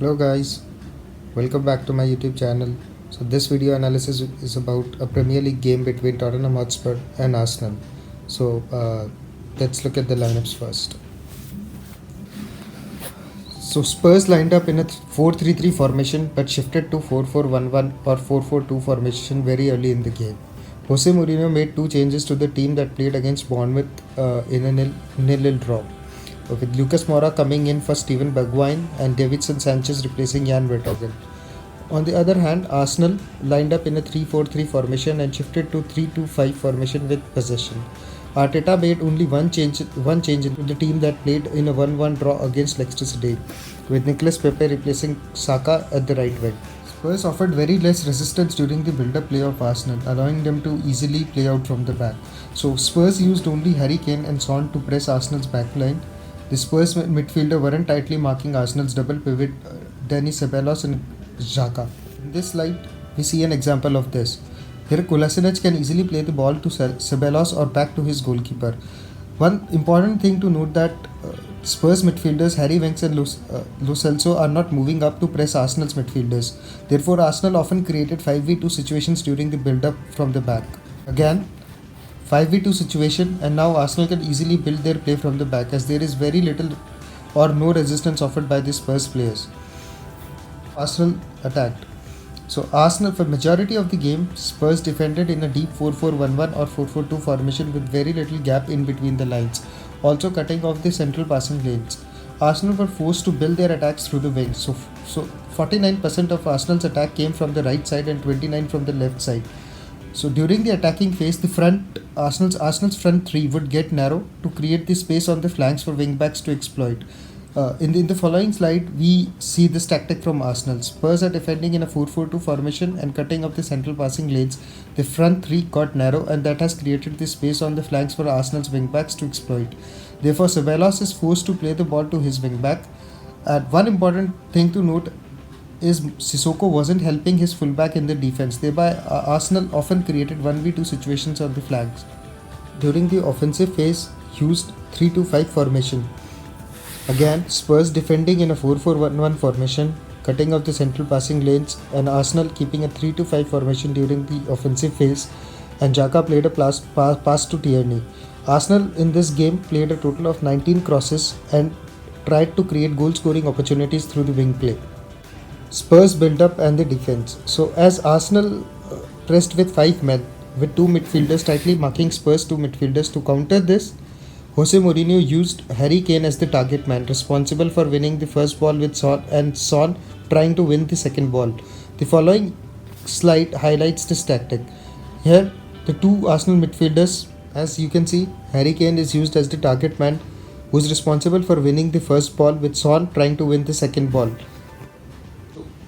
Hello guys, welcome back to my YouTube channel. So this video analysis is about a Premier League game between Tottenham Hotspur and Arsenal. So let's look at the lineups first. So Spurs lined up in a 4-3-3 formation but shifted to 4-4-1-1 or 4-4-2 formation very early in the game. Jose Mourinho made two changes to the team that played against Bournemouth in a nil-nil draw, with Lucas Moura coming in for Steven Bergwijn and Davinson Sanchez replacing Jan Vertonghen. On the other hand, Arsenal lined up in a 3-4-3 formation and shifted to 3-2-5 formation with possession. Arteta made only one change into the team that played in a 1-1 draw against Leicester City, with Nicolas Pepe replacing Saka at the right wing. Spurs offered very less resistance during the build-up play of Arsenal, allowing them to easily play out from the back. So Spurs used only Harry Kane and Son to press Arsenal's backline. The Spurs midfielder weren't tightly marking Arsenal's double pivot Dani Ceballos and Xhaka. In this slide, we see an example of this. Here Kolasinac can easily play the ball to Ceballos or back to his goalkeeper. One important thing to note that Spurs midfielders Harry Winks and Lo Celso are not moving up to press Arsenal's midfielders. Therefore, Arsenal often created 5v2 situations during the build-up from the back. Again, 5v2 situation, and now Arsenal can easily build their play from the back as there is very little or no resistance offered by the Spurs players. Arsenal attacked. So Arsenal, for majority of the game, Spurs defended in a deep 4-4-1-1 or 4-4-2 formation with very little gap in between the lines, also cutting off the central passing lanes. Arsenal were forced to build their attacks through the wings. So 49% of Arsenal's attack came from the right side and 29% from the left side. So during the attacking phase, the Arsenal's front three would get narrow to create the space on the flanks for wing-backs to exploit. In the following slide, we see this tactic from Arsenal. Spurs are defending in a 4-4-2 formation and cutting up the central passing lanes. The front three got narrow, and that has created the space on the flanks for Arsenal's wing-backs to exploit. Therefore, Ceballos is forced to play the ball to his wing-back. And one important thing to note is Sissoko wasn't helping his fullback in the defense. Thereby, Arsenal often created 1v2 situations on the flanks. During the offensive phase, used 3-2-5 formation. Again, Spurs defending in a 4-4-1-1 formation, cutting off the central passing lanes, and Arsenal keeping a 3-5 formation during the offensive phase, and Xhaka played a pass to Tierney. Arsenal in this game played a total of 19 crosses and tried to create goal scoring opportunities through the wing play. Spurs build up and the defense. So as Arsenal pressed with 5 men, with 2 midfielders tightly marking Spurs 2 midfielders, to counter this, Jose Mourinho used Harry Kane as the target man, responsible for winning the first ball with Son, and Son trying to win the second ball. The following slide highlights this tactic. Here, the 2 Arsenal midfielders, as you can see, Harry Kane is used as the target man, who is responsible for winning the first ball with Son trying to win the second ball.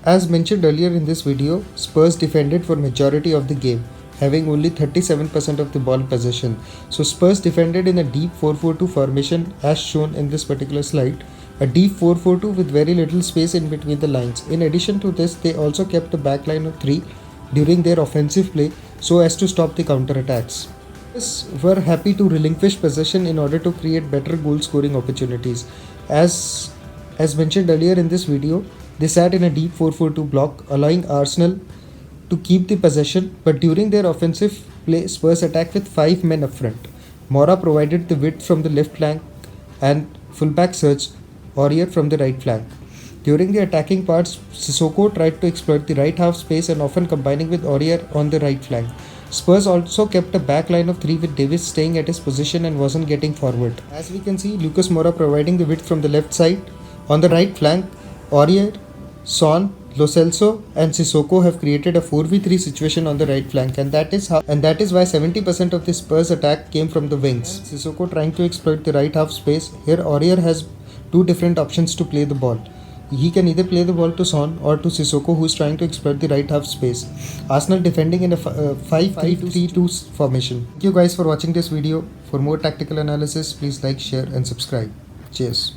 As mentioned earlier in this video, Spurs defended for majority of the game, having only 37% of the ball possession. So Spurs defended in a deep 4-4-2 formation as shown in this particular slide, a deep 4-4-2 with very little space in between the lines. In addition to this, they also kept a backline of 3 during their offensive play so as to stop the counter-attacks. Spurs were happy to relinquish possession in order to create better goal scoring opportunities. As mentioned earlier in this video, they sat in a deep 4-4-2 block, allowing Arsenal to keep the possession, but during their offensive play, Spurs attacked with 5 men up front. Moura provided the width from the left flank and fullback Serge Aurier from the right flank. During the attacking parts, Sissoko tried to exploit the right half space and often combining with Aurier on the right flank. Spurs also kept a back line of 3 with Davis staying at his position and wasn't getting forward. As we can see, Lucas Moura providing the width from the left side. On the right flank, Aurier, Son, Lo Celso and Sissoko have created a 4v3 situation on the right flank, and that is why 70% of the Spurs attack came from the wings. Sissoko trying to exploit the right half space. Here Aurier has 2 different options to play the ball. He can either play the ball to Son or to Sissoko, who is trying to exploit the right half space. Arsenal defending in a 5-3-2 formation. Thank you guys for watching this video. For more tactical analysis, please like, share and subscribe. Cheers.